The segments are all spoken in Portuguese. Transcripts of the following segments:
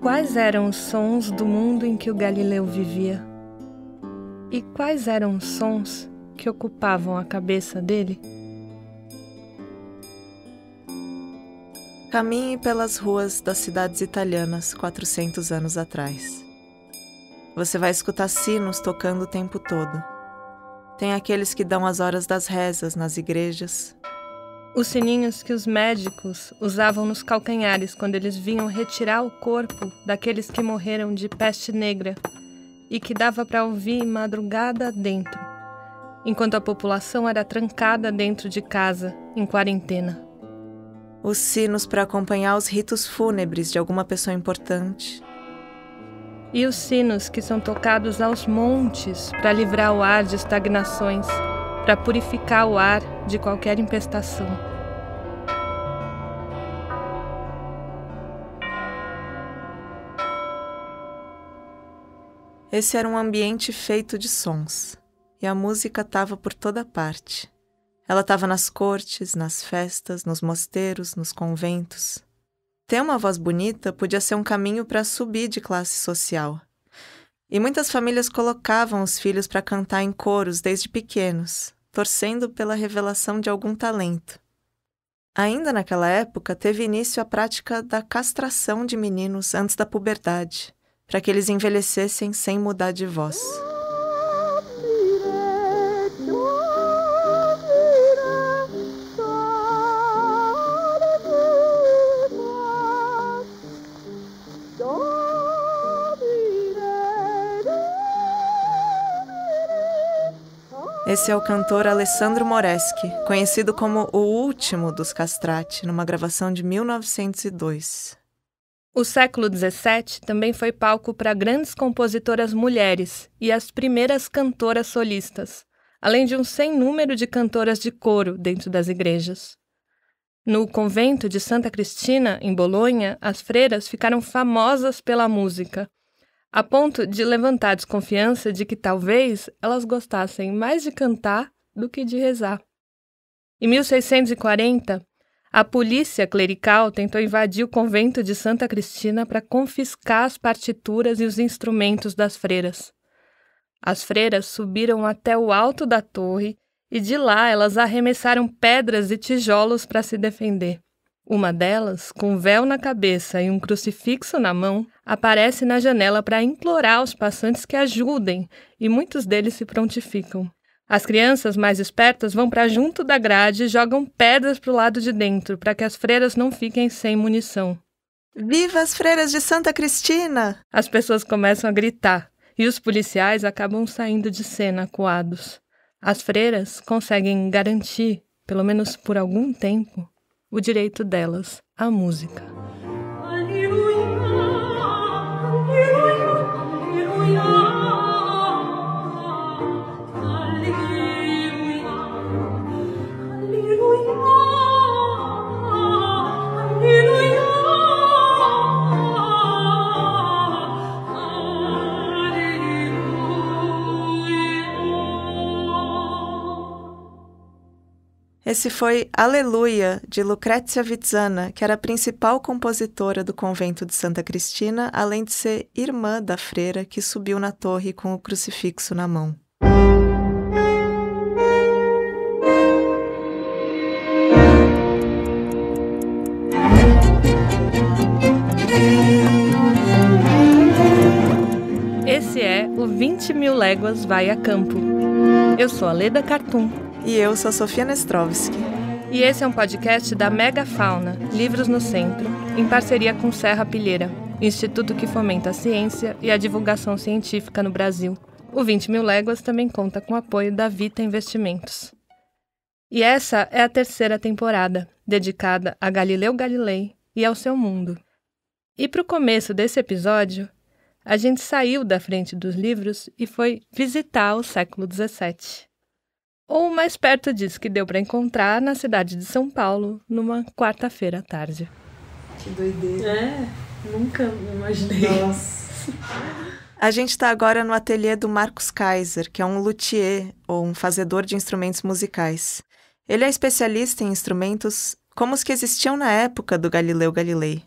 Quais eram os sons do mundo em que o Galileu vivia? E quais eram os sons que ocupavam a cabeça dele? Caminhe pelas ruas das cidades italianas 400 anos atrás. Você vai escutar sinos tocando o tempo todo. Tem aqueles que dão as horas das rezas nas igrejas. Os sininhos que os médicos usavam nos calcanhares quando eles vinham retirar o corpo daqueles que morreram de peste negra e que dava para ouvir madrugada dentro, enquanto a população era trancada dentro de casa, em quarentena. Os sinos para acompanhar os ritos fúnebres de alguma pessoa importante. E os sinos que são tocados aos montes para livrar o ar de estagnações, para purificar o ar de qualquer infestação. Esse era um ambiente feito de sons, e a música estava por toda parte. Ela estava nas cortes, nas festas, nos mosteiros, nos conventos. Ter uma voz bonita podia ser um caminho para subir de classe social. E muitas famílias colocavam os filhos para cantar em coros desde pequenos, torcendo pela revelação de algum talento. Ainda naquela época, teve início a prática da castração de meninos antes da puberdade, para que eles envelhecessem sem mudar de voz. Esse é o cantor Alessandro Moreschi, conhecido como o último dos castrati, numa gravação de 1902. O século XVII também foi palco para grandes compositoras mulheres e as primeiras cantoras solistas, além de um sem número de cantoras de coro dentro das igrejas. No convento de Santa Cristina, em Bolonha, as freiras ficaram famosas pela música, a ponto de levantar a desconfiança de que talvez elas gostassem mais de cantar do que de rezar. Em 1640, a polícia clerical tentou invadir o convento de Santa Cristina para confiscar as partituras e os instrumentos das freiras. As freiras subiram até o alto da torre e de lá elas arremessaram pedras e tijolos para se defender. Uma delas, com um véu na cabeça e um crucifixo na mão, aparece na janela para implorar aos passantes que ajudem, e muitos deles se prontificam. As crianças mais espertas vão para junto da grade e jogam pedras para o lado de dentro, para que as freiras não fiquem sem munição. Viva as freiras de Santa Cristina! As pessoas começam a gritar, e os policiais acabam saindo de cena acuados. As freiras conseguem garantir, pelo menos por algum tempo, o direito delas à música. Esse foi Aleluia, de Lucrezia Vizzana, que era a principal compositora do convento de Santa Cristina, além de ser irmã da freira que subiu na torre com o crucifixo na mão. Esse é o 20 Mil Léguas Vai a Campo. Eu sou a Leda Cartoon. E eu sou a Sofia Nestrovski. E esse é um podcast da Megafauna, Livros no Centro, em parceria com Serra Pilheira, instituto que fomenta a ciência e a divulgação científica no Brasil. O 20 Mil Léguas também conta com o apoio da Vita Investimentos. E essa é a terceira temporada, dedicada a Galileu Galilei e ao seu mundo. E para o começo desse episódio, a gente saiu da frente dos livros e foi visitar o século XVII. Ou mais perto disso que deu para encontrar na cidade de São Paulo, numa quarta-feira à tarde. Que doideira. É, nunca imaginei. Nossa. A gente está agora no ateliê do Marcos Kaiser, que é um luthier, ou um fazedor de instrumentos musicais. Ele é especialista em instrumentos como os que existiam na época do Galileu Galilei.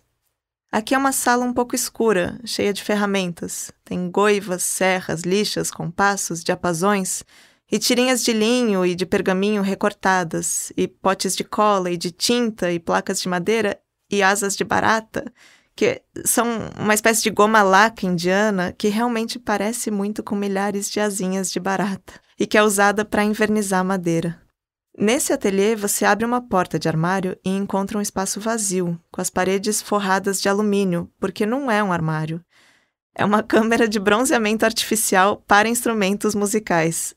Aqui é uma sala um pouco escura, cheia de ferramentas. Tem goivas, serras, lixas, compassos, diapasões, e tirinhas de linho e de pergaminho recortadas, e potes de cola e de tinta, e placas de madeira, e asas de barata, que são uma espécie de goma laca indiana que realmente parece muito com milhares de asinhas de barata, e que é usada para invernizar a madeira. Nesse ateliê, você abre uma porta de armário e encontra um espaço vazio, com as paredes forradas de alumínio, porque não é um armário. É uma câmara de bronzeamento artificial para instrumentos musicais.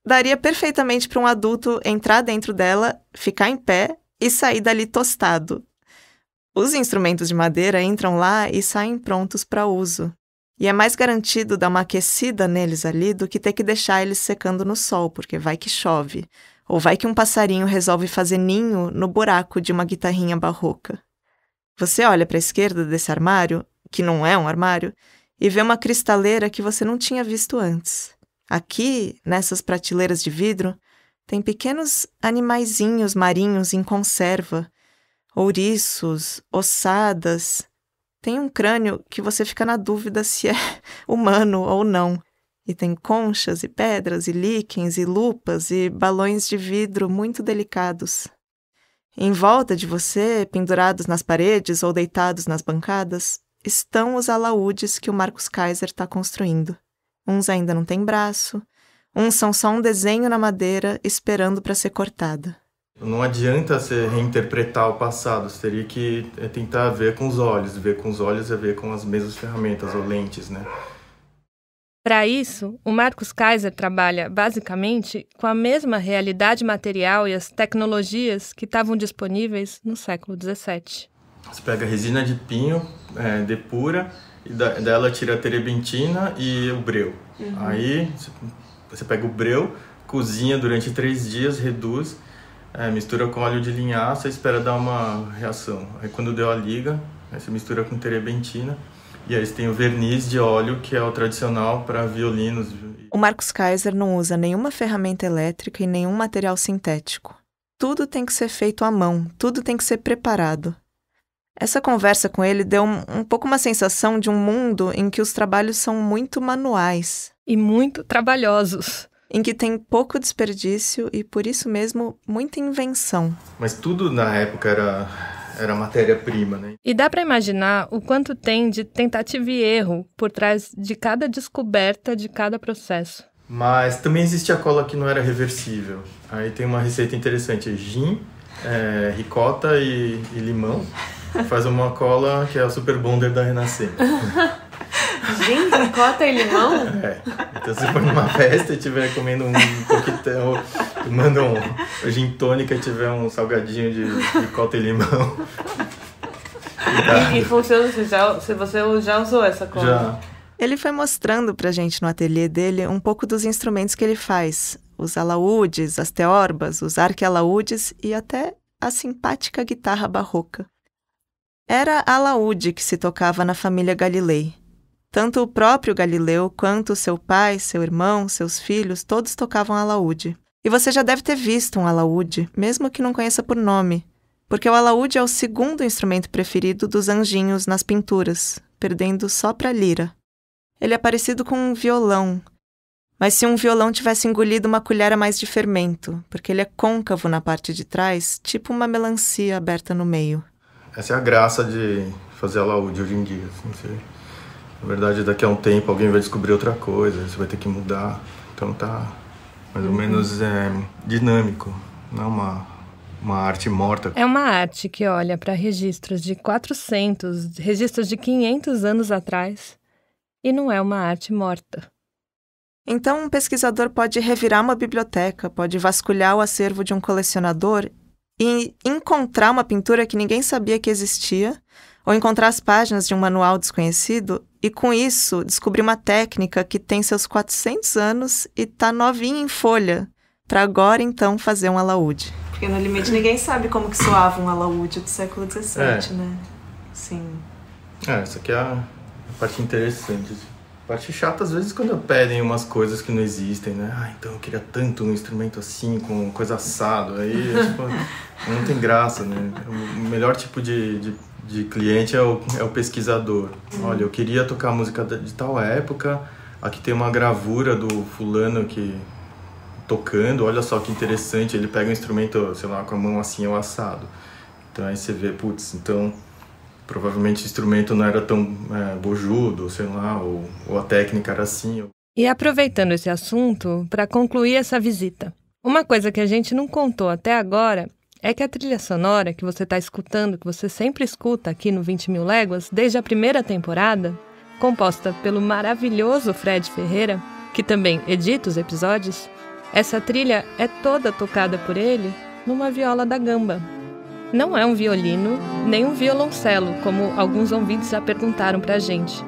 Daria perfeitamente para um adulto entrar dentro dela, ficar em pé e sair dali tostado. Os instrumentos de madeira entram lá e saem prontos para uso. E é mais garantido dar uma aquecida neles ali do que ter que deixar eles secando no sol, porque vai que chove. Ou vai que um passarinho resolve fazer ninho no buraco de uma guitarrinha barroca. Você olha para a esquerda desse armário, que não é um armário, e vê uma cristaleira que você não tinha visto antes. Aqui, nessas prateleiras de vidro, tem pequenos animaizinhos marinhos em conserva, ouriços, ossadas. Tem um crânio que você fica na dúvida se é humano ou não. E tem conchas e pedras e líquens e lupas e balões de vidro muito delicados. Em volta de você, pendurados nas paredes ou deitados nas bancadas, estão os alaúdes que o Marcus Kaiser está construindo. Uns ainda não têm braço, uns são só um desenho na madeira esperando para ser cortada. Não adianta você reinterpretar o passado, você teria que tentar ver com os olhos. Ver com os olhos é ver com as mesmas ferramentas ou lentes, né? Para isso, o Marcus Kaiser trabalha, basicamente, com a mesma realidade material e as tecnologias que estavam disponíveis no século XVII. Você pega a resina de pinho, depura, e dela tira a terebentina e o breu. Aí você pega o breu, cozinha durante 3 dias, reduz, mistura com óleo de linhaça e espera dar uma reação. Aí quando deu a liga, aí você mistura com terebentina. E aí você tem o verniz de óleo, que é o tradicional para violinos. O Marcus Kaiser não usa nenhuma ferramenta elétrica e nenhum material sintético. Tudo tem que ser feito à mão, tudo tem que ser preparado. Essa conversa com ele deu um pouco uma sensação de um mundo em que os trabalhos são muito manuais. E muito trabalhosos. Em que tem pouco desperdício e, por isso mesmo, muita invenção. Mas tudo na época era matéria-prima, né? E dá para imaginar o quanto tem de tentativa e erro por trás de cada descoberta, de cada processo. Mas também existia cola que não era reversível. Aí tem uma receita interessante, gin, ricota e limão. Faz uma cola que é a Super Bonder da Renascença. Gin, ricota e limão? Então você for numa festa e estiver comendo um coquetel, manda um gin tônica e tiver um salgadinho de ricota e limão. E funciona, você já usou essa cola? Já. Ele foi mostrando pra gente no ateliê dele um pouco dos instrumentos que ele faz. Os alaúdes, as teorbas, os arque-alaúdes e até a simpática guitarra barroca. Era alaúde que se tocava na família Galilei. Tanto o próprio Galileu quanto seu pai, seu irmão, seus filhos, todos tocavam alaúde. E você já deve ter visto um alaúde, mesmo que não conheça por nome, porque o alaúde é o segundo instrumento preferido dos anjinhos nas pinturas, perdendo só para a lira. Ele é parecido com um violão, mas se um violão tivesse engolido uma colher a mais de fermento, porque ele é côncavo na parte de trás, tipo uma melancia aberta no meio. Essa é a graça de fazer alaúde hoje em dia. Assim, na verdade, daqui a um tempo alguém vai descobrir outra coisa, você vai ter que mudar. Então tá mais ou menos dinâmico, não uma arte morta. É uma arte que olha para registros de 400, registros de 500 anos atrás, e não é uma arte morta. Então um pesquisador pode revirar uma biblioteca, pode vasculhar o acervo de um colecionador e encontrar uma pintura que ninguém sabia que existia, ou encontrar as páginas de um manual desconhecido e, com isso, descobrir uma técnica que tem seus 400 anos e tá novinha em folha, para agora, então, fazer um alaúde. Porque, no limite, ninguém sabe como que soava um alaúde do século XVII, né? Sim. Essa aqui é a parte interessante. A parte chata, às vezes, quando pedem umas coisas que não existem, né? Então eu queria tanto um instrumento assim, com coisa assado. Aí, tipo, não tem graça, né? O melhor tipo de de cliente é o pesquisador. Olha, eu queria tocar música de tal época, aqui tem uma gravura do fulano que tocando, olha só que interessante, ele pega um instrumento, sei lá, com a mão assim ou assado. Então aí você vê, putz, então provavelmente o instrumento não era tão bojudo, sei lá, ou a técnica era assim. E aproveitando esse assunto, para concluir essa visita, uma coisa que a gente não contou até agora é que a trilha sonora que você está escutando, que você sempre escuta aqui no 20 Mil Léguas, desde a primeira temporada, composta pelo maravilhoso Fred Ferreira, que também edita os episódios, essa trilha é toda tocada por ele numa viola da gamba. Não é um violino, nem um violoncelo, como alguns ouvintes já perguntaram pra gente.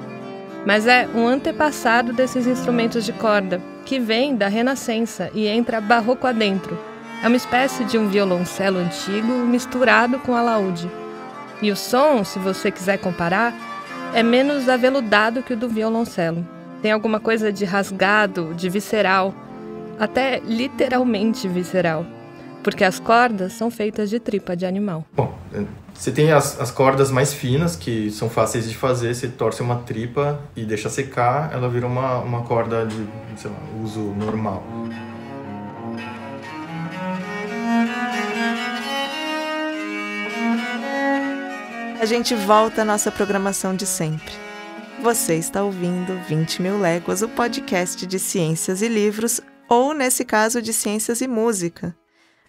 Mas é um antepassado desses instrumentos de corda, que vem da Renascença e entra barroco adentro. É uma espécie de um violoncelo antigo misturado com alaúde. E o som, se você quiser comparar, é menos aveludado que o do violoncelo. Tem alguma coisa de rasgado, de visceral, até literalmente visceral. Porque as cordas são feitas de tripa de animal. Bom, você tem as cordas mais finas, que são fáceis de fazer. Você torce uma tripa e deixa secar, ela vira uma corda de, sei lá, uso normal. A gente volta à nossa programação de sempre. Você está ouvindo 20 Mil Léguas, o podcast de ciências e livros, ou, nesse caso, de ciências e música.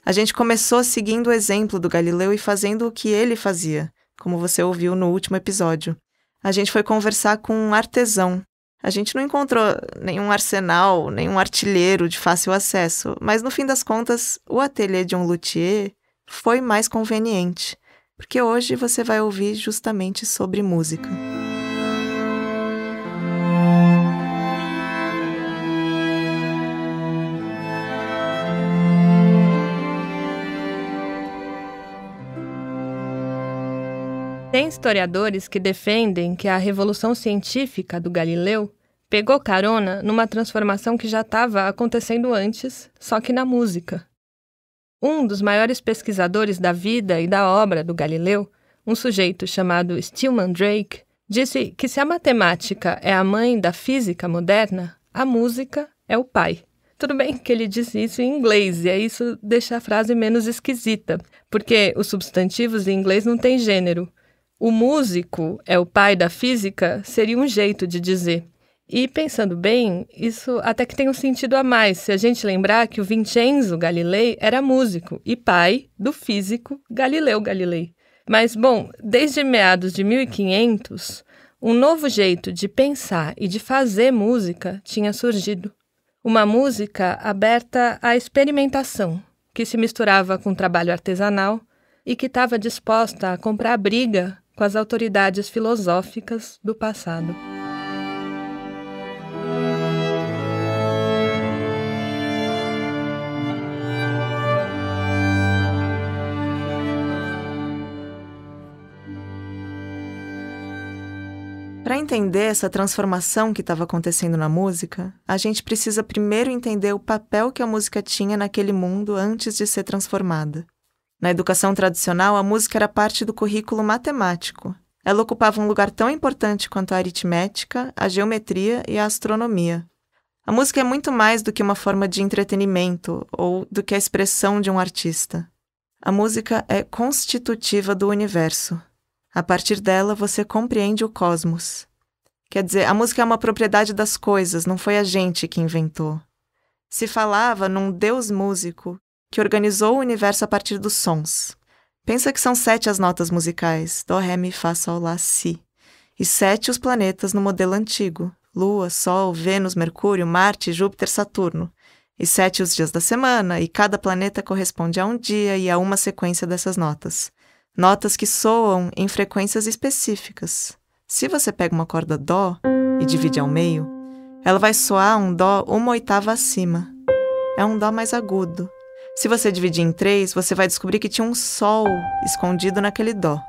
A gente começou seguindo o exemplo do Galileu e fazendo o que ele fazia, como você ouviu no último episódio. A gente foi conversar com um artesão. A gente não encontrou nenhum arsenal, nenhum artilheiro de fácil acesso, mas no fim das contas, o ateliê de um luthier foi mais conveniente, porque hoje você vai ouvir justamente sobre música. Tem historiadores que defendem que a revolução científica do Galileu pegou carona numa transformação que já estava acontecendo antes, só que na música. Um dos maiores pesquisadores da vida e da obra do Galileu, um sujeito chamado Stillman Drake, disse que se a matemática é a mãe da física moderna, a música é o pai. Tudo bem que ele disse isso em inglês, e aí isso deixa a frase menos esquisita, porque os substantivos em inglês não têm gênero. O músico é o pai da física seria um jeito de dizer. E pensando bem, isso até que tem um sentido a mais, se a gente lembrar que o Vincenzo Galilei era músico e pai do físico Galileu Galilei. Mas, bom, desde meados de 1500, um novo jeito de pensar e de fazer música tinha surgido. Uma música aberta à experimentação, que se misturava com trabalho artesanal e que estava disposta a comprar briga com as autoridades filosóficas do passado. Para entender essa transformação que estava acontecendo na música, a gente precisa primeiro entender o papel que a música tinha naquele mundo antes de ser transformada. Na educação tradicional, a música era parte do currículo matemático. Ela ocupava um lugar tão importante quanto a aritmética, a geometria e a astronomia. A música é muito mais do que uma forma de entretenimento ou do que a expressão de um artista. A música é constitutiva do universo. A partir dela, você compreende o cosmos. Quer dizer, a música é uma propriedade das coisas, não foi a gente que inventou. Se falava num Deus músico que organizou o universo a partir dos sons. Pensa que são 7 as notas musicais, Dó, Ré, Mi, Fá, Sol, Lá, Si. E 7 os planetas no modelo antigo, Lua, Sol, Vênus, Mercúrio, Marte, Júpiter, Saturno. E 7 os dias da semana, e cada planeta corresponde a um dia e a uma sequência dessas notas. Notas que soam em frequências específicas. Se você pega uma corda Dó e divide ao meio, ela vai soar um Dó 1/8 acima. É um Dó mais agudo. Se você dividir em 3, você vai descobrir que tinha um Sol escondido naquele Dó.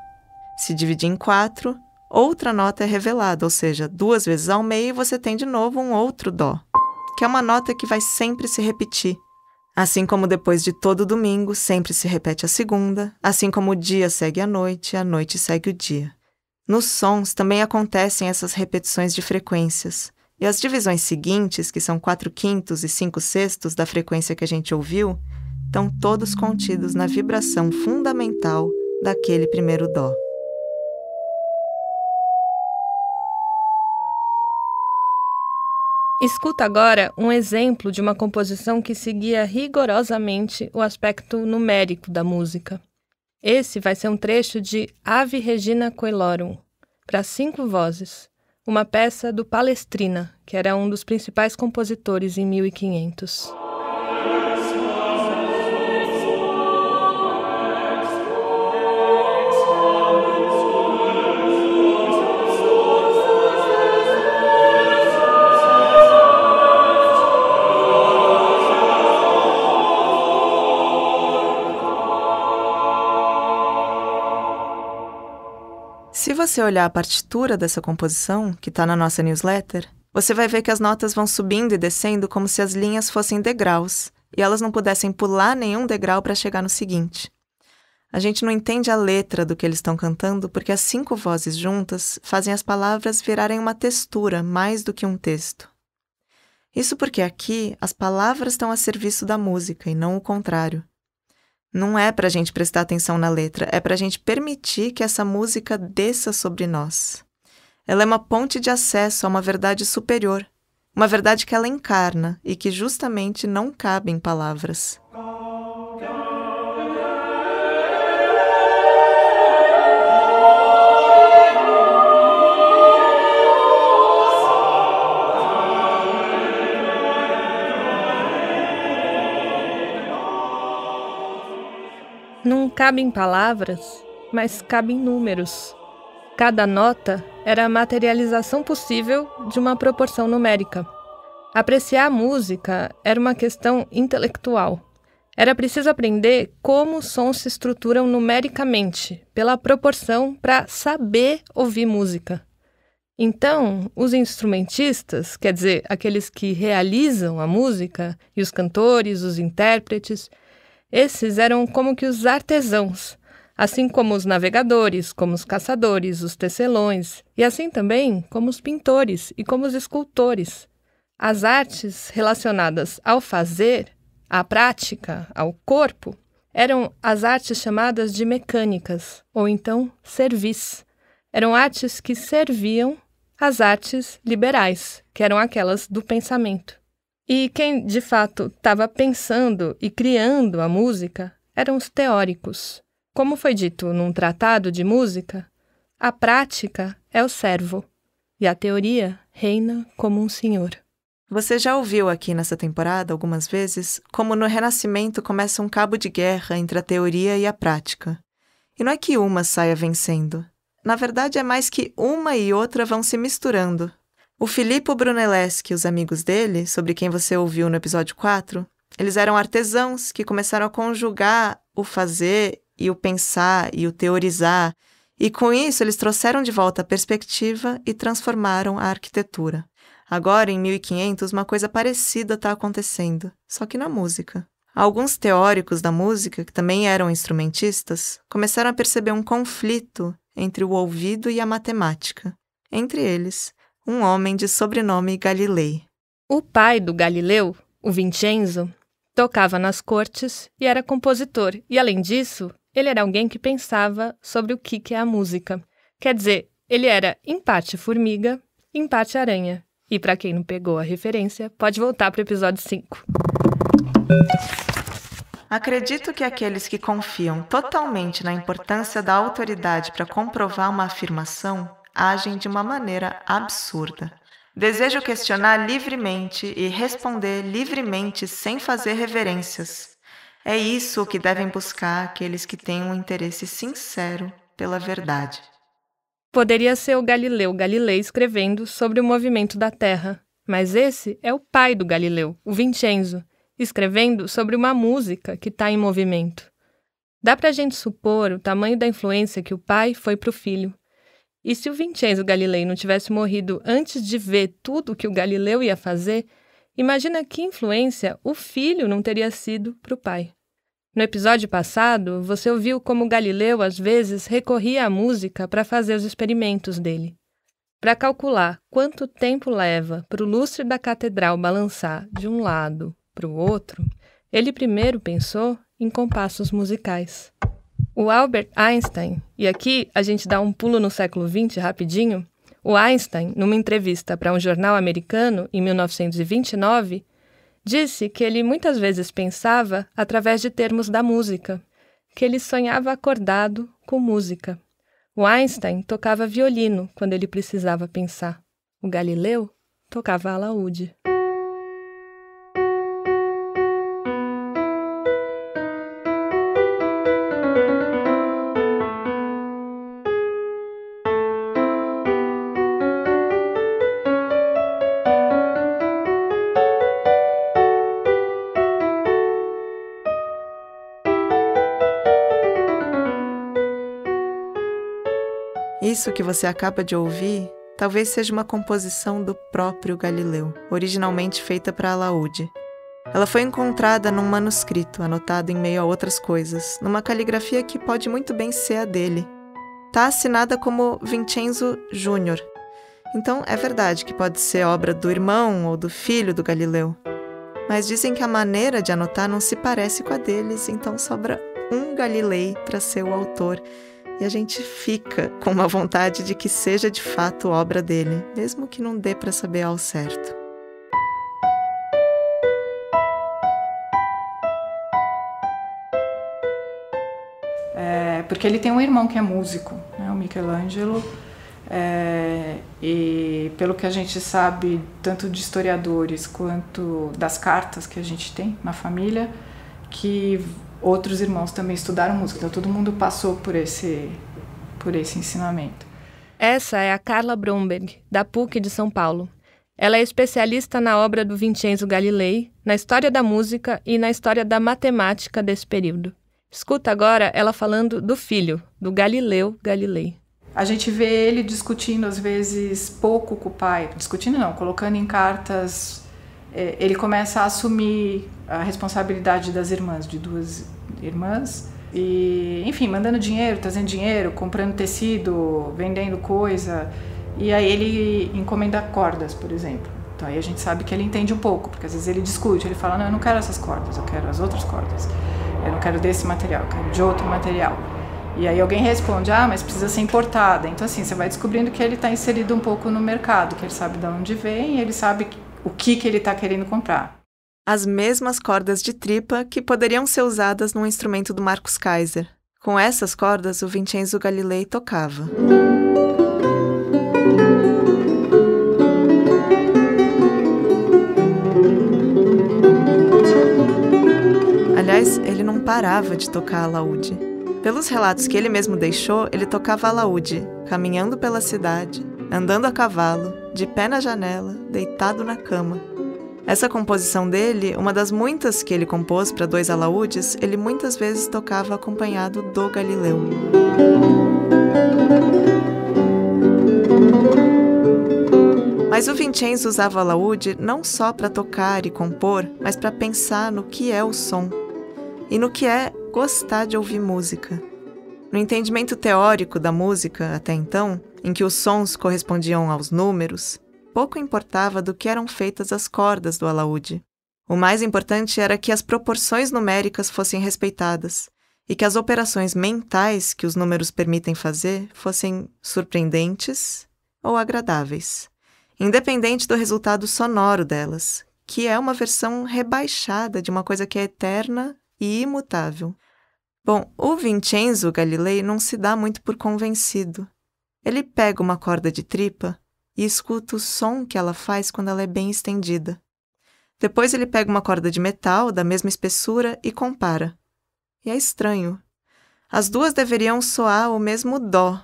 Se dividir em 4, outra nota é revelada, ou seja, 2 vezes ao meio você tem de novo um outro Dó, que é uma nota que vai sempre se repetir. Assim como depois de todo domingo sempre se repete a segunda, assim como o dia segue a noite segue o dia. Nos sons também acontecem essas repetições de frequências, e as divisões seguintes, que são 4/5 e 5/6 da frequência que a gente ouviu, estão todos contidos na vibração fundamental daquele primeiro dó. Escuta agora um exemplo de uma composição que seguia rigorosamente o aspecto numérico da música. Esse vai ser um trecho de Ave Regina Coelorum, para 5 vozes, uma peça do Palestrina, que era um dos principais compositores em 1500. Se você olhar a partitura dessa composição, que está na nossa newsletter, você vai ver que as notas vão subindo e descendo como se as linhas fossem degraus, e elas não pudessem pular nenhum degrau para chegar no seguinte. A gente não entende a letra do que eles estão cantando porque as 5 vozes juntas fazem as palavras virarem uma textura mais do que um texto. Isso porque aqui as palavras estão a serviço da música e não o contrário. Não é para a gente prestar atenção na letra, é para a gente permitir que essa música desça sobre nós. Ela é uma ponte de acesso a uma verdade superior, uma verdade que ela encarna e que justamente não cabe em palavras. Não cabe em palavras, mas cabe em números. Cada nota era a materialização possível de uma proporção numérica. Apreciar a música era uma questão intelectual. Era preciso aprender como os sons se estruturam numericamente, pela proporção, para saber ouvir música. Então, os instrumentistas, quer dizer, aqueles que realizam a música, e os cantores, os intérpretes, esses eram como que os artesãos, assim como os navegadores, como os caçadores, os tecelões, e assim também como os pintores e como os escultores. As artes relacionadas ao fazer, à prática, ao corpo, eram as artes chamadas de mecânicas, ou então servis. Eram artes que serviam às artes liberais, que eram aquelas do pensamento. E quem, de fato, estava pensando e criando a música eram os teóricos. Como foi dito num tratado de música, a prática é o servo e a teoria reina como um senhor. Você já ouviu aqui nessa temporada, algumas vezes, como no Renascimento começa um cabo de guerra entre a teoria e a prática. E não é que uma saia vencendo. Na verdade, é mais que uma e outra vão se misturando. O Filippo Brunelleschi e os amigos dele, sobre quem você ouviu no episódio 4, eles eram artesãos que começaram a conjugar o fazer e o pensar e o teorizar, e com isso eles trouxeram de volta a perspectiva e transformaram a arquitetura. Agora, em 1500, uma coisa parecida está acontecendo, só que na música. Alguns teóricos da música, que também eram instrumentistas, começaram a perceber um conflito entre o ouvido e a matemática. Entre eles, um homem de sobrenome Galilei. O pai do Galileu, o Vincenzo, tocava nas cortes e era compositor. E, além disso, ele era alguém que pensava sobre o que é a música. Quer dizer, ele era em parte formiga, em parte aranha. E para quem não pegou a referência, pode voltar para o episódio 5. Acredito que aqueles que confiam totalmente na importância da autoridade para comprovar uma afirmação agem de uma maneira absurda. Desejo questionar livremente e responder livremente sem fazer reverências. É isso o que devem buscar aqueles que têm um interesse sincero pela verdade. Poderia ser o Galileu Galilei escrevendo sobre o movimento da Terra, mas esse é o pai do Galileu, o Vincenzo, escrevendo sobre uma música que está em movimento. Dá para a gente supor o tamanho da influência que o pai foi para o filho. E se o Vincenzo Galilei não tivesse morrido antes de ver tudo o que o Galileu ia fazer, Imagina que influência o filho não teria sido para o pai. No episódio passado, você ouviu como Galileu às vezes recorria à música para fazer os experimentos dele. Para calcular quanto tempo leva para o lustre da catedral balançar de um lado para o outro, ele primeiro pensou em compassos musicais. O Albert Einstein, e aqui a gente dá um pulo no século XX rapidinho, o Einstein, numa entrevista para um jornal americano em 1929, disse que ele muitas vezes pensava através de termos da música, que ele sonhava acordado com música. O Einstein tocava violino quando ele precisava pensar. O Galileu tocava alaúde. Isso que você acaba de ouvir talvez seja uma composição do próprio Galileu, originalmente feita para alaúde. Ela foi encontrada num manuscrito, anotado em meio a outras coisas, numa caligrafia que pode muito bem ser a dele. Está assinada como Vincenzo Júnior. Então é verdade que pode ser obra do irmão ou do filho do Galileu. Mas dizem que a maneira de anotar não se parece com a deles, então sobra um Galilei para ser o autor. E a gente fica com uma vontade de que seja de fato obra dele, mesmo que não dê para saber ao certo. Porque ele tem um irmão que é músico, né, o Michelangelo, e pelo que a gente sabe, tanto de historiadores quanto das cartas que a gente tem na família, que outros irmãos também estudaram música, então todo mundo passou por esse ensinamento. Essa é a Carla Bromberg, da PUC de São Paulo. Ela é especialista na obra do Vincenzo Galilei, na história da música e na história da matemática desse período. Escuta agora ela falando do filho, do Galileu Galilei. A gente vê ele discutindo, às vezes, pouco com o pai. Discutindo não, colocando em cartas. Ele começa a assumir a responsabilidade das irmãs, de duas irmãs. E, enfim, mandando dinheiro, trazendo dinheiro, comprando tecido, vendendo coisa. E aí ele encomenda cordas, por exemplo. Então aí a gente sabe que ele entende um pouco, porque às vezes ele discute, ele fala, não, eu não quero essas cordas, eu quero as outras cordas. Eu não quero desse material, eu quero de outro material. E aí alguém responde, mas precisa ser importada. Então assim, você vai descobrindo que ele está inserido um pouco no mercado, que ele sabe de onde vem, ele sabe o que ele está querendo comprar. As mesmas cordas de tripa que poderiam ser usadas num instrumento do Marcus Kaiser. Com essas cordas, o Vincenzo Galilei tocava. Aliás, ele não parava de tocar alaúde. Pelos relatos que ele mesmo deixou, ele tocava alaúde, caminhando pela cidade, andando a cavalo, de pé na janela, deitado na cama. Essa composição dele, uma das muitas que ele compôs para 2 alaúdes, ele muitas vezes tocava acompanhado do Galileu. Mas o Vincenzo usava o alaúde não só para tocar e compor, mas para pensar no que é o som e no que é gostar de ouvir música. No entendimento teórico da música, até então, em que os sons correspondiam aos números, pouco importava do que eram feitas as cordas do alaúde. O mais importante era que as proporções numéricas fossem respeitadas e que as operações mentais que os números permitem fazer fossem surpreendentes ou agradáveis, independente do resultado sonoro delas, que é uma versão rebaixada de uma coisa que é eterna e imutável. Bom, o Vincenzo Galilei não se dá muito por convencido. Ele pega uma corda de tripa e escuta o som que ela faz quando ela é bem estendida. Depois ele pega uma corda de metal da mesma espessura e compara. E é estranho. As duas deveriam soar o mesmo dó.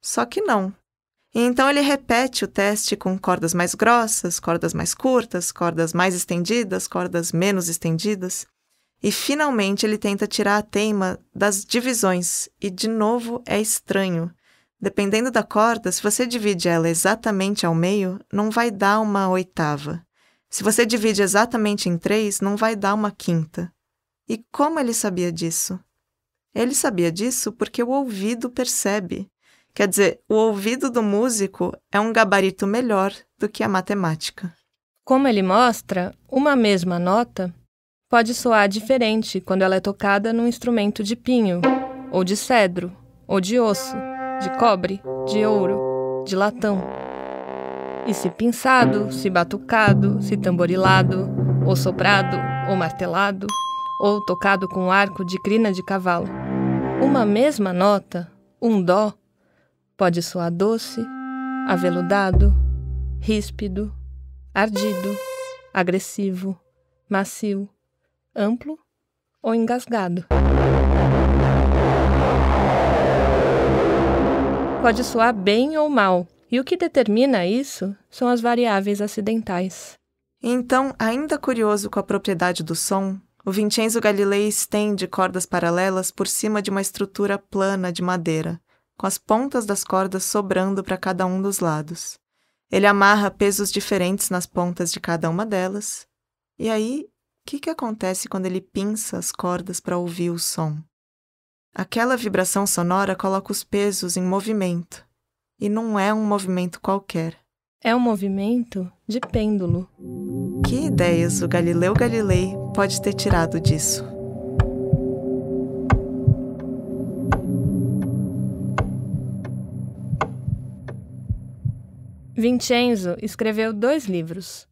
Só que não. E então ele repete o teste com cordas mais grossas, cordas mais curtas, cordas mais estendidas, cordas menos estendidas. E finalmente ele tenta tirar a teima das divisões. E de novo é estranho. Dependendo da corda, se você divide ela exatamente ao meio, não vai dar uma oitava. Se você divide exatamente em 3, não vai dar uma quinta. E como ele sabia disso? Ele sabia disso porque o ouvido percebe. Quer dizer, o ouvido do músico é um gabarito melhor do que a matemática. Como ele mostra, uma mesma nota pode soar diferente quando ela é tocada num instrumento de pinho, ou de cedro, ou de osso, de cobre, de ouro, de latão. E se pinçado, se batucado, se tamborilado, ou soprado, ou martelado, ou tocado com arco de crina de cavalo. Uma mesma nota, um dó, pode soar doce, aveludado, ríspido, ardido, agressivo, macio, amplo ou engasgado. Pode soar bem ou mal, e o que determina isso são as variáveis acidentais. Então, ainda curioso com a propriedade do som, o Vincenzo Galilei estende cordas paralelas por cima de uma estrutura plana de madeira, com as pontas das cordas sobrando para cada um dos lados. Ele amarra pesos diferentes nas pontas de cada uma delas. E aí, o que acontece quando ele pinça as cordas para ouvir o som? Aquela vibração sonora coloca os pesos em movimento. E não é um movimento qualquer. É um movimento de pêndulo. Que ideias o Galileu Galilei pode ter tirado disso? Vincenzo escreveu 2 livros,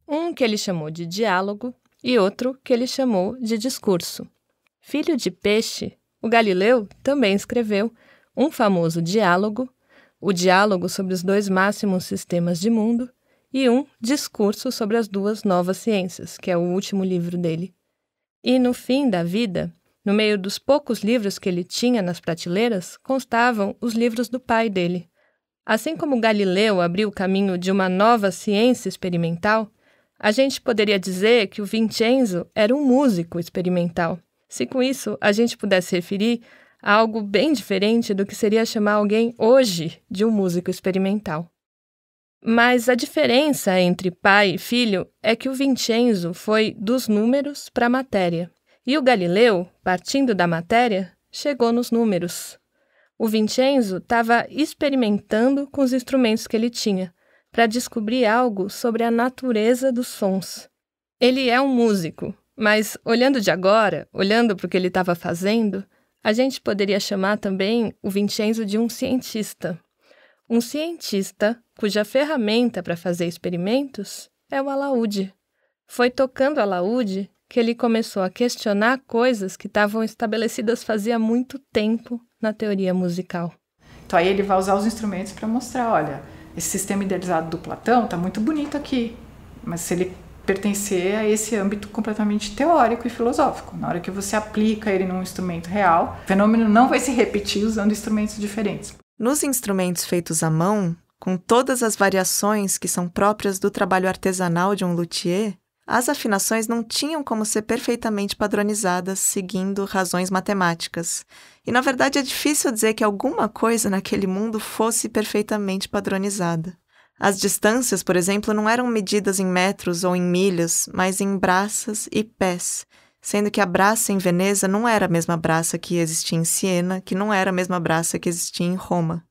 um que ele chamou de Diálogo e outro que ele chamou de Discurso. Filho de Peixe, o Galileu também escreveu um famoso Diálogo, o Diálogo sobre os 2 máximos sistemas de mundo, e um Discurso sobre as 2 novas ciências, que é o último livro dele. E no fim da vida, no meio dos poucos livros que ele tinha nas prateleiras, constavam os livros do pai dele. Assim como Galileu abriu o caminho de uma nova ciência experimental, a gente poderia dizer que o Vincenzo era um músico experimental. Se com isso a gente pudesse referir a algo bem diferente do que seria chamar alguém hoje de um músico experimental. Mas a diferença entre pai e filho é que o Vincenzo foi dos números para a matéria, e o Galileu, partindo da matéria, chegou nos números. O Vincenzo estava experimentando com os instrumentos que ele tinha, para descobrir algo sobre a natureza dos sons. Ele é um músico, mas olhando de agora, olhando para o que ele estava fazendo, a gente poderia chamar também o Vincenzo de um cientista. Um cientista cuja ferramenta para fazer experimentos é o alaúde. Foi tocando alaúde que ele começou a questionar coisas que estavam estabelecidas fazia muito tempo na teoria musical. Então aí ele vai usar os instrumentos para mostrar, olha, esse sistema idealizado do Platão está muito bonito aqui, mas se ele pertencer a esse âmbito completamente teórico e filosófico, na hora que você aplica ele num instrumento real, o fenômeno não vai se repetir usando instrumentos diferentes. Nos instrumentos feitos à mão, com todas as variações que são próprias do trabalho artesanal de um luthier, as afinações não tinham como ser perfeitamente padronizadas seguindo razões matemáticas. E, na verdade, é difícil dizer que alguma coisa naquele mundo fosse perfeitamente padronizada. As distâncias, por exemplo, não eram medidas em metros ou em milhas, mas em braças e pés, sendo que a braça em Veneza não era a mesma braça que existia em Siena, que não era a mesma braça que existia em Roma.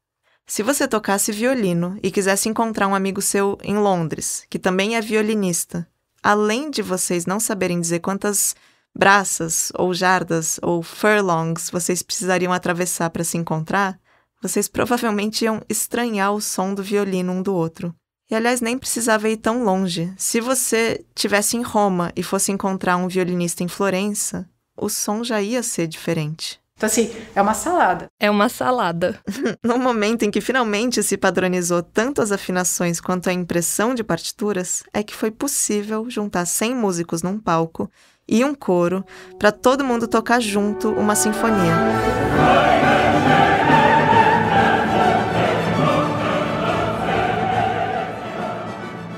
Se você tocasse violino e quisesse encontrar um amigo seu em Londres, que também é violinista, além de vocês não saberem dizer quantas braças, ou jardas, ou furlongs vocês precisariam atravessar para se encontrar, vocês provavelmente iam estranhar o som do violino um do outro. E, aliás, nem precisava ir tão longe. Se você estivesse em Roma e fosse encontrar um violinista em Florença, o som já ia ser diferente. Então, assim, é uma salada. É uma salada. No momento em que finalmente se padronizou tanto as afinações quanto a impressão de partituras, é que foi possível juntar 100 músicos num palco e um coro para todo mundo tocar junto uma sinfonia.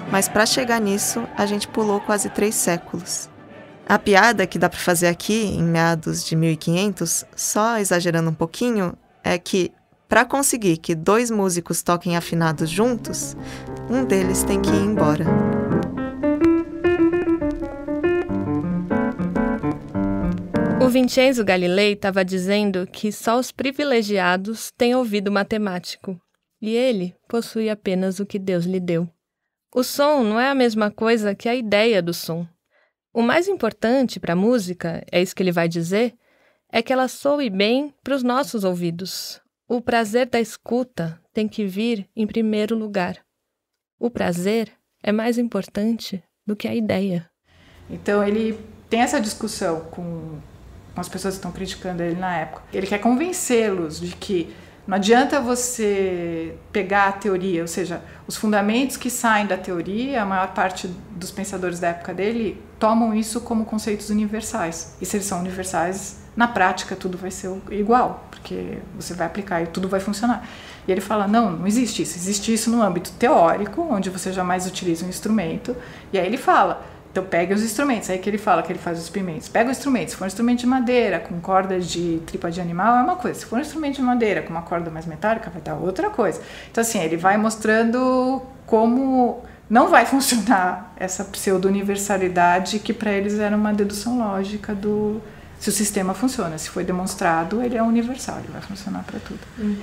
Mas para chegar nisso, a gente pulou quase 3 séculos. A piada que dá para fazer aqui, em meados de 1500, só exagerando um pouquinho, é que, para conseguir que 2 músicos toquem afinados juntos, um deles tem que ir embora. O Vincenzo Galilei estava dizendo que só os privilegiados têm ouvido matemático, e ele possui apenas o que Deus lhe deu. O som não é a mesma coisa que a ideia do som. O mais importante para a música, é isso que ele vai dizer, é que ela soe bem para os nossos ouvidos. O prazer da escuta tem que vir em primeiro lugar. O prazer é mais importante do que a ideia. Então ele tem essa discussão com as pessoas que estão criticando ele na época. Ele quer convencê-los de que não adianta você pegar a teoria, ou seja, os fundamentos que saem da teoria, a maior parte dos pensadores da época dele tomam isso como conceitos universais. E se eles são universais, na prática tudo vai ser igual, porque você vai aplicar e tudo vai funcionar. E ele fala, não existe isso. Existe isso no âmbito teórico, onde você jamais utiliza um instrumento. E aí ele fala, então pegue os instrumentos. Aí que ele fala que ele faz os experimentos. Pega o instrumento. Se for um instrumento de madeira, com cordas de tripa de animal, é uma coisa. Se for um instrumento de madeira, com uma corda mais metálica, vai dar outra coisa. Então assim, ele vai mostrando como não vai funcionar essa pseudo-universalidade que para eles era uma dedução lógica do... Se o sistema funciona, se foi demonstrado, ele é universal, ele vai funcionar para tudo.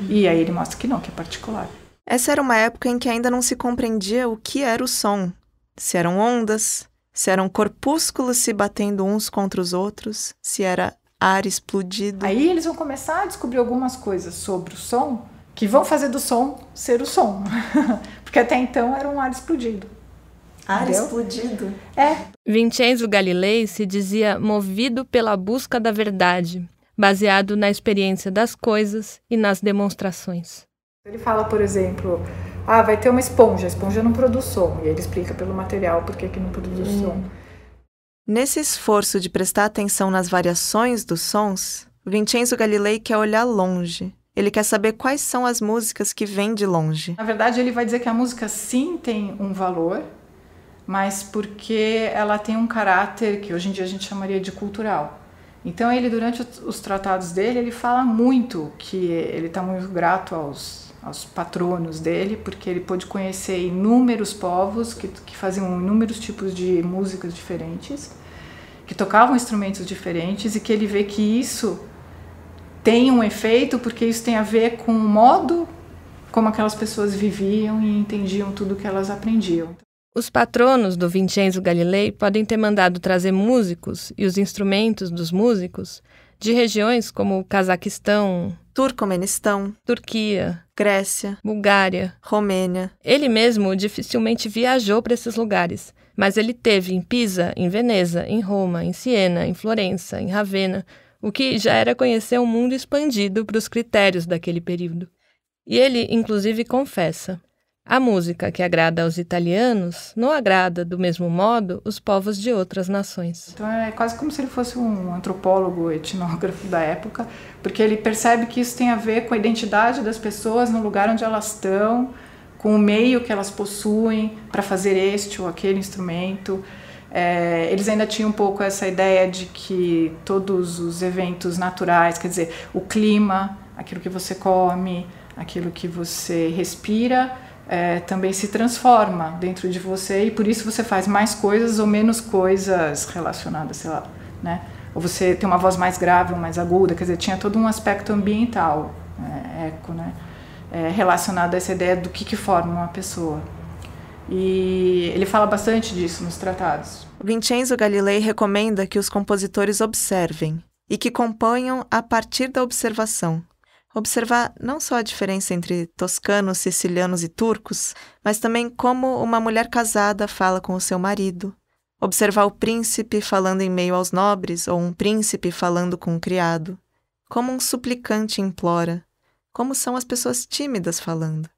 E aí ele mostra que não, que é particular. Essa era uma época em que ainda não se compreendia o que era o som. Se eram ondas, se eram corpúsculos se batendo uns contra os outros, se era ar explodido. Aí eles vão começar a descobrir algumas coisas sobre o som que vão fazer do som ser o som. Porque até então era um ar explodido. Ar explodido? É. Vincenzo Galilei se dizia movido pela busca da verdade, baseado na experiência das coisas e nas demonstrações. Ele fala, por exemplo, vai ter uma esponja, a esponja não produz som, e ele explica pelo material por que não produz som. Nesse esforço de prestar atenção nas variações dos sons, Vincenzo Galilei quer olhar longe. Ele quer saber quais são as músicas que vêm de longe. Na verdade, ele vai dizer que a música sim tem um valor, mas porque ela tem um caráter que hoje em dia a gente chamaria de cultural. Então ele, durante os tratados dele, ele fala muito que ele está muito grato aos patronos dele, porque ele pôde conhecer inúmeros povos que faziam inúmeros tipos de músicas diferentes, que tocavam instrumentos diferentes, e que ele vê que isso tem um efeito porque isso tem a ver com o modo como aquelas pessoas viviam e entendiam tudo que elas aprendiam. Os patronos do Vincenzo Galilei podem ter mandado trazer músicos e os instrumentos dos músicos de regiões como o Cazaquistão, Turcomenistão, Turquia, Grécia, Bulgária, Romênia. Ele mesmo dificilmente viajou para esses lugares, mas ele teve em Pisa, em Veneza, em Roma, em Siena, em Florença, em Ravenna, o que já era conhecer um mundo expandido para os critérios daquele período. E ele, inclusive, confessa: a música que agrada aos italianos não agrada, do mesmo modo, os povos de outras nações. Então é quase como se ele fosse um antropólogo, etnógrafo da época, porque ele percebe que isso tem a ver com a identidade das pessoas no lugar onde elas estão, com o meio que elas possuem para fazer este ou aquele instrumento. Eles ainda tinham um pouco essa ideia de que todos os eventos naturais, quer dizer, o clima, aquilo que você come, aquilo que você respira, também se transforma dentro de você, e por isso você faz mais coisas ou menos coisas relacionadas, sei lá, né? Ou você tem uma voz mais grave ou mais aguda, quer dizer, tinha todo um aspecto ambiental, eco, né? Relacionado a essa ideia do que forma uma pessoa. E ele fala bastante disso nos tratados. Vincenzo Galilei recomenda que os compositores observem e que componham a partir da observação. Observar não só a diferença entre toscanos, sicilianos e turcos, mas também como uma mulher casada fala com o seu marido. Observar o príncipe falando em meio aos nobres ou um príncipe falando com um criado. Como um suplicante implora. Como são as pessoas tímidas falando.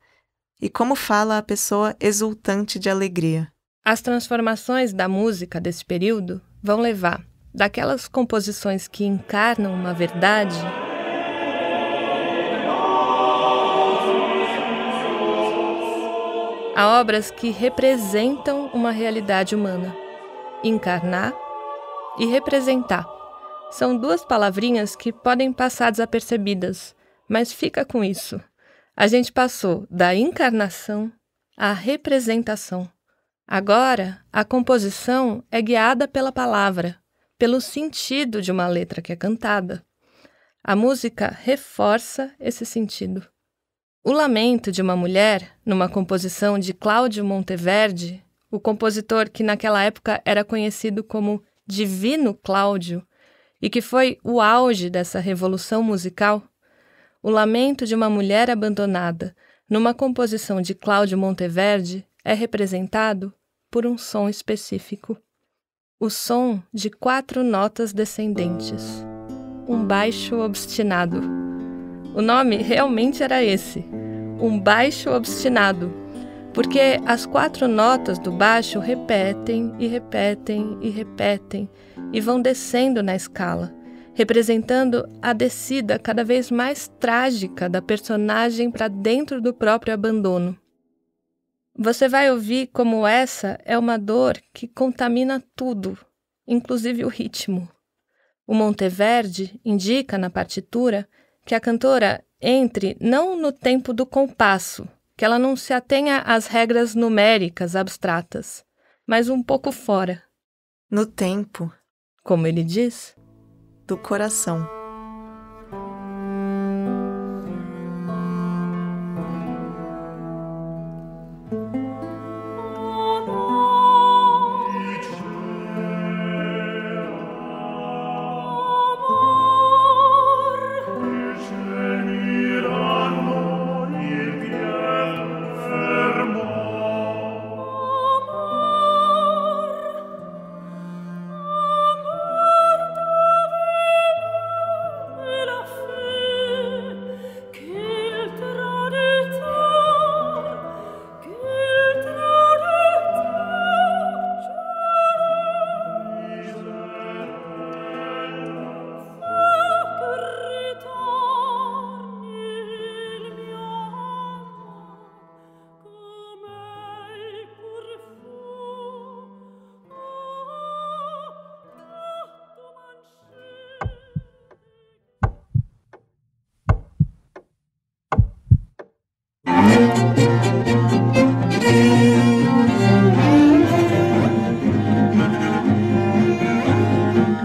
E como fala a pessoa exultante de alegria. As transformações da música desse período vão levar daquelas composições que encarnam uma verdade a obras que representam uma realidade humana. Encarnar e representar são duas palavrinhas que podem passar desapercebidas, mas fica com isso. A gente passou da encarnação à representação. Agora, a composição é guiada pela palavra, pelo sentido de uma letra que é cantada. A música reforça esse sentido. O Lamento de uma Mulher, numa composição de Cláudio Monteverdi, o compositor que naquela época era conhecido como Divino Cláudio e que foi o auge dessa revolução musical, o Lamento de uma Mulher Abandonada, numa composição de Cláudio Monteverdi, é representado por um som específico. O som de 4 notas descendentes. Um baixo obstinado. O nome realmente era esse, um baixo obstinado, porque as 4 notas do baixo repetem e repetem e repetem e vão descendo na escala, representando a descida cada vez mais trágica da personagem para dentro do próprio abandono. Você vai ouvir como essa é uma dor que contamina tudo, inclusive o ritmo. O Monteverdi indica na partitura que a cantora entre não no tempo do compasso, que ela não se atenha às regras numéricas abstratas, mas um pouco fora. No tempo, como ele diz, do coração.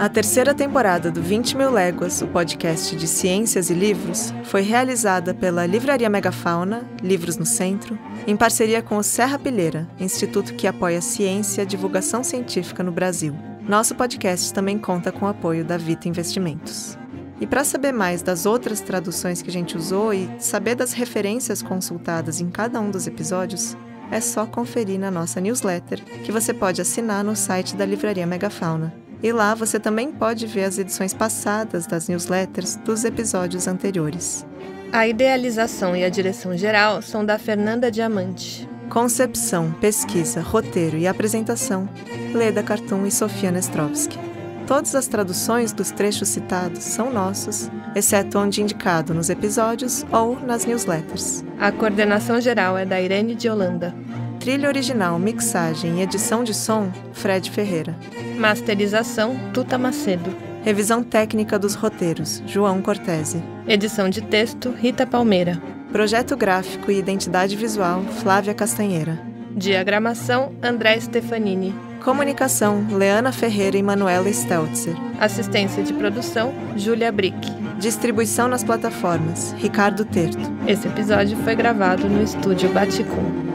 A terceira temporada do 20 Mil Léguas, o podcast de ciências e livros, foi realizada pela Livraria Megafauna, Livros no Centro, em parceria com o Serra Pilheira, instituto que apoia a ciência e a divulgação científica no Brasil. Nosso podcast também conta com o apoio da Vita Investimentos. E para saber mais das outras traduções que a gente usou e saber das referências consultadas em cada um dos episódios, é só conferir na nossa newsletter, que você pode assinar no site da Livraria Megafauna. E lá você também pode ver as edições passadas das newsletters dos episódios anteriores. A idealização e a direção geral são da Fernanda Diamante. Concepção, pesquisa, roteiro e apresentação, Leda Cartoon e Sofia Nestrovski. Todas as traduções dos trechos citados são nossos, exceto onde indicado nos episódios ou nas newsletters. A coordenação geral é da Irene de Holanda. Trilha original, mixagem e edição de som, Fred Ferreira. Masterização, Tuta Macedo. Revisão técnica dos roteiros, João Cortese. Edição de texto, Rita Palmeira. Projeto gráfico e identidade visual, Flávia Castanheira. Diagramação, André Stefanini. Comunicação, Leana Ferreira e Manuela Steltzer. Assistência de produção, Júlia Brick. Distribuição nas plataformas, Ricardo Terto. Esse episódio foi gravado no estúdio Baticum.